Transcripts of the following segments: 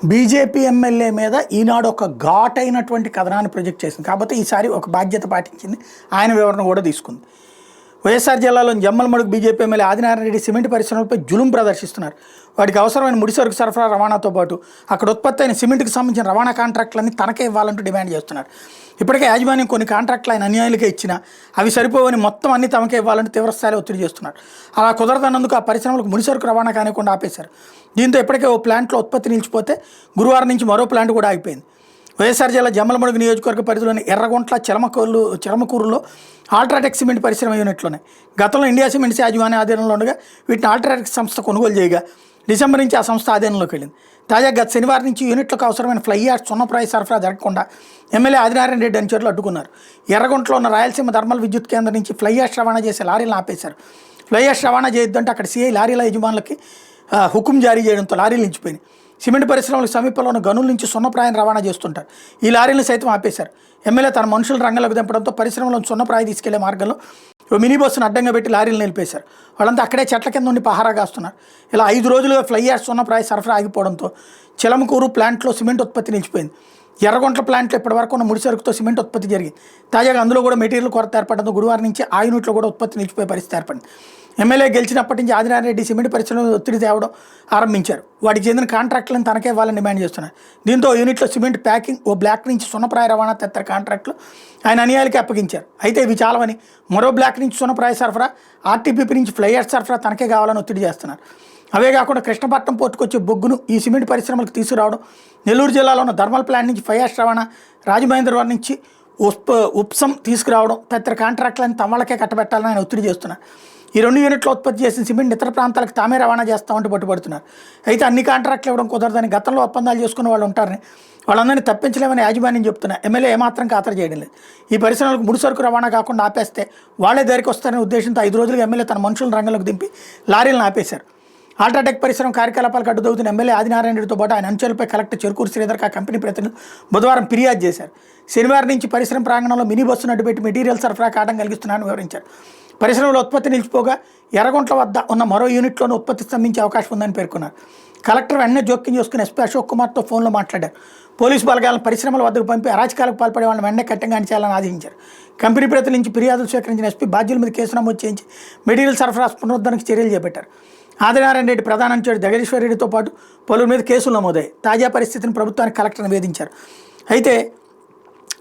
BJP MLA మీద ఈనాడు ఒక ఘాటైనటువంటి కథనాన్ని ప్రొజెక్ట్ చేసింది. కాకపోతే ఈసారి ఒక బాధ్యత పాటించింది, ఆయన వివరణ కూడా తీసుకుంది. వైఎస్ఆర్ జిల్లాలోని Jammalamadugu BJP MLA Adinarayana Reddy cement పరిశ్రమలపై జులుం ప్రదర్శిస్తున్నారు. వాటికి అవసరమైన ముడిసరుకు సరఫరా రవాణాతో పాటు అక్కడ ఉత్పత్తి అయిన సిమెంట్కి సంబంధించిన రవాణా కాంట్రాక్టులన్నీ తనకే ఇవ్వాలంటూ డిమాండ్ చేస్తున్నారు. ఇప్పటికే యాజమాన్యం కొన్ని కాంట్రాక్టులు ఆయన అన్యాయులకే ఇచ్చినా అవి సరిపోవని మొత్తం అన్ని తమకే ఇవ్వాలంటూ తీవ్రస్థాయిలో ఒత్తిడి చేస్తున్నారు. అలా కుదరదన్నందుకు ఆ పరిశ్రమలకు ముడిసరుకు రవాణా కానివ్వకుండా ఆపేశారు. దీంతో ఇప్పటికే ఓ ప్లాంట్లో ఉత్పత్తి నిలిచిపోతే గురువారం నుంచి మరో ప్లాంట్ కూడా ఆగిపోయింది. వైఎస్ఆర్ జిల్లా జమ్మలమడుగు నియోజకవర్గ పరిధిలోని ఎర్రగొంట్ల చిలమకూరులో అల్ట్రాటెక్ సిమెంట్ పరిశ్రమ యూనిట్లోనే గతంలో ఇండియా సిమెంట్స్ యాజమాన్య ఆధీనంలో ఉండగా వీటిని అల్ట్రాటెక్ సంస్థ కొనుగోలు చేయగా డిసెంబర్ నుంచి ఆ సంస్థ ఆధీనంలోకి వెళ్ళింది. తాజాగా గత శనివారం నుంచి యూనిట్లకు అవసరమైన ఫ్లై యాష్ సున్నప్రాయ సరఫరా జరగకుండా ఎమ్మెల్యే ఆదినారాయణ రెడ్డి అనుచరులు అడ్డుకున్నారు. ఎర్రగొంటలో ఉన్న రాయలసీమ థర్మల్ విద్యుత్ కేంద్రం నుంచి ఫ్లై యాష్ రవాణా చేసే లారీలను ఆపేశారు. ఫ్లై యాష్ రవాణా చేయొద్దంటే అక్కడ సీఐ లారీల యజమానులకి హుకుం జారీ చేయడంతో లారీలు నిలిచిపోయినాయి. సిమెంట్ పరిశ్రమలకు సమీపంలో ఉన్న గనుల నుంచి సున్నప్రాయం రవాణా చేస్తుంటారు. ఈ లారీలను సైతం ఆపేశారు. ఎమ్మెల్యే తన మనుషులు రంగంలోకి దింపడంతో పరిశ్రమలో సున్నప్రాయ తీసుకెళ్లే మార్గంలో ఓ మినీ బస్సును అడ్డంగా పెట్టి లారీలు నిలిపేశారు. వాళ్ళంతా అక్కడే చెట్ల కింద ఉండి పహారా కాస్తున్నారు. ఇలా 5 రోజులుగా ఫ్లై యాష్ సున్నప్రాయ సరఫరా ఆగిపోవడంతో చిలమకూరు ప్లాంట్లో సిమెంట్ ఉత్పత్తి నిలిచిపోయింది. ఎర్రగొంట్ల ప్లాంట్లో ఇప్పటివరకు ఉన్న ముడిసరుకుతో సిమెంట్ ఉత్పత్తి జరిగింది. తాజాగా అందులో కూడా మెటీరియల్ కొరత ఏర్పడడంతో గురువారం నుంచి ఆ యూనిట్లో కూడా ఉత్పత్తి నిలిచిపోయే పరిస్థితి ఏర్పడింది. ఎమ్మెల్యే గెలిచినప్పటి నుంచి ఆదినారాయణ రెడ్డి సిమెంట్ పరిశ్రమలో ఒత్తిడి తేవడం ఆరంభించారు. వాటికి చెందిన కాంట్రాక్టులను తనకే ఇవ్వాలని డిమాండ్ చేస్తున్నారు. దీంతో యూనిట్లో సిమెంట్ ప్యాకింగ్, ఓ బ్లాక్ నుంచి సున్నప్రాయ రవాణా తదితర కాంట్రాక్టులు ఆయన అనుయాయులకి అప్పగించారు. అయితే ఇవి చాలవని మరో బ్లాక్ నుంచి సున్నప్రాయ సరఫరా, ఆర్టీపీపీ నుంచి ఫ్లై యాష్ సరఫరా తనకే కావాలని ఒత్తిడి చేస్తున్నారు. అవే కాకుండా కృష్ణపట్నం పోర్టుకు వచ్చే బొగ్గును ఈ సిమెంట్ పరిశ్రమలకు తీసుకురావడం, నెల్లూరు జిల్లాలో ఉన్న థర్మల్ ప్లాంట్ నుంచి ఫ్లై యాష్ రవాణా, రాజమహేంద్రవరం నుంచి ఉప్సం తీసుకురావడం తదితర కాంట్రాక్టులను తమ వాళ్ళకే కట్టబెట్టాలని ఆయన ఒత్తిడి చేస్తున్నారు. ఈ 2 యూనిట్లు ఉత్పత్తి చేసిన సిమెంట్ ఇతర ప్రాంతాలకు తామే రవాణా చేస్తామంటూ పట్టుబడుతున్నారు. అయితే అన్ని కాంట్రాక్టులు ఇవ్వడం కుదరదని, గతంలో ఒప్పందాలు చేసుకున్న వాళ్ళు ఉంటారని, వాళ్ళందరినీ తప్పించలేమని యాజమాన్యం చెప్తున్నారు. ఎమ్మెల్యే ఏమాత్రం ఖాతరు చేయడం లేదు. ఈ పరిశ్రమలకు ముడిసరుకు రవాణా కాకుండా ఆపేస్తే వాళ్లే దారికి వస్తారనే ఉద్దేశంతో 5 రోజులుగా ఎమ్మెల్యే తన మనుషులను రంగంలోకి దింపి లారీలను ఆపేశారు. అల్ట్రాటెక్ పరిశ్రమ కార్యకలాపాలకు అడ్డుదవుతున్న ఎమ్మెల్యే ఆదినారాయణ రెడ్డితో పాటు ఆయన అనుచరులపై కలెక్టర్ చెరుకూరు శ్రీధర్ కంపెనీ ప్రతినిధులు బుధవారం ఫిర్యాదు చేశారు. శనివారం నుంచి పరిశ్రమ ప్రాంగణంలో మినీ బస్సును అడ్డుపెట్టి మెటీరియల్ సరఫరా కావడం కలిగిస్తున్నారని వివరించారు. పరిశ్రమలో ఉత్పత్తి నిలిచిపోగా ఎర్రగొంట్ల వద్ద ఉన్న మరో యూనిట్లోనూ ఉత్పత్తి స్తంభించే అవకాశం ఉందని పేర్కొన్నారు. కలెక్టర్ వెంటనే జోక్యం చేసుకుని ఎస్పీ అశోక్ కుమార్తో ఫోన్లో మాట్లాడారు. పోలీసు బలగాలను పరిశ్రమల వద్దకు పంపి అరాచకాలకు పాల్పడే వాళ్ళని వెంటనే కట్టంగా అణిచేయాలని ఆదేశించారు. కంపెనీ ప్రతినిధుల నుంచి ఫిర్యాదులు స్వీకరించిన ఎస్పీ బాధ్యుల మీద కేసు నమోదు చేయించి మెటీరియల్ సరఫరా పునరుద్ధరణకు చర్యలు చేపట్టారు. ఆదినారాయణ రెడ్డి ప్రధాన అనుచరుడు జగదీశ్వర్ రెడ్డితో పాటు పలువురి మీద కేసులు నమోదయ్యాయి. తాజా పరిస్థితిని ప్రభుత్వానికి కలెక్టర్ నివేదించారు. అయితే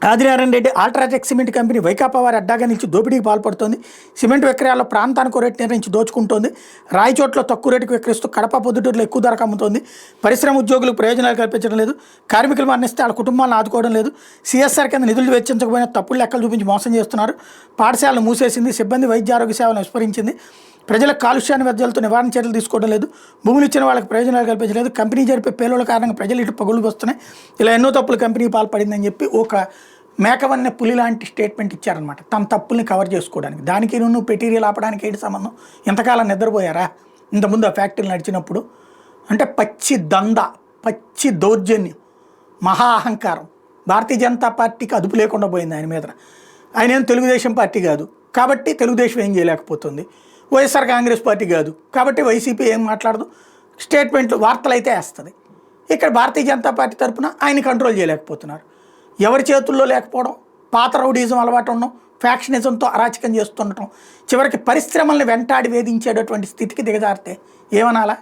Adinarayana Reddy UltraTech cement company Vaikapa వారి అడ్డాగా నిలిచి దోపిడీకి పాల్పడుతోంది. సిమెంట్ విక్రయాల్లో ప్రాంతానికి రేటు నిర్ణయించి దోచుకుంటోంది. రాయచోట్ల తక్కువ రేటుకు విక్రయిస్తూ కడప, పొద్దుటూరులో ఎక్కువ ధరకు అమ్ముతోంది. పరిశ్రమ ఉద్యోగులకు ప్రయోజనాలు కల్పించడం లేదు. కార్మికులు మరణిస్తే వాళ్ళ కుటుంబాలను ఆదుకోవడం లేదు. సిఎస్ఆర్ కింద నిధులు వెచ్చించకపోయినా తప్పుడు లెక్కలు చూపించి మోసం చేస్తున్నారు. పాఠశాలను మూసేసింది. సిబ్బంది వైద్య ఆరోగ్య సేవలను విస్మరించింది. ప్రజలకు కాలుష్యాన్ని వ్యర్థాలతో నివారణ చర్యలు తీసుకోవడం లేదు. భూములు ఇచ్చిన వాళ్ళకి ప్రయోజనాలు కల్పించలేదు. కంపెనీ జరిపే పేలుల కారణంగా ప్రజలు ఇటు పగులు వస్తున్నాయి. ఇలా ఎన్నో తప్పులు కంపెనీ పాల్పడిందని చెప్పి ఒక మేకవన్న పులి లాంటి స్టేట్మెంట్ ఇచ్చారనమాట, తమ తప్పుల్ని కవర్ చేసుకోవడానికి. దానికి నువ్వు మెటీరియల్ ఆపడానికి ఏంటి సంబంధం? ఎంతకాలం నిద్రపోయారా ఇంతకుముందు ఆ ఫ్యాక్టరీలు నడిచినప్పుడు? అంటే పచ్చి దంద, పచ్చి దౌర్జన్యం, మహా అహంకారం. భారతీయ జనతా పార్టీకి అదుపు లేకుండా పోయింది ఆయన మీద. ఆయన ఏం తెలుగుదేశం పార్టీ కాదు కాబట్టి తెలుగుదేశం ఏం చేయలేకపోతుంది. వైఎస్ఆర్ కాంగ్రెస్ పార్టీ కాదు కాబట్టి వైసీపీ ఏం మాట్లాడదు. స్టేట్మెంట్లు, వార్తలు అయితే వేస్తుంది. ఇక్కడ భారతీయ జనతా పార్టీ తరఫున ఆయన కంట్రోల్ చేయలేకపోతున్నారు. ఎవరి చేతుల్లో లేకపోవడం, పాత రౌడీజం అలవాటు ఉండడం, ఫ్యాక్షనిజంతో అరాచకం చేస్తుండటం, చివరికి పరిశ్రమల్ని వెంటాడి వేధించేటటువంటి స్థితికి దిగజారితే ఏమనాలా?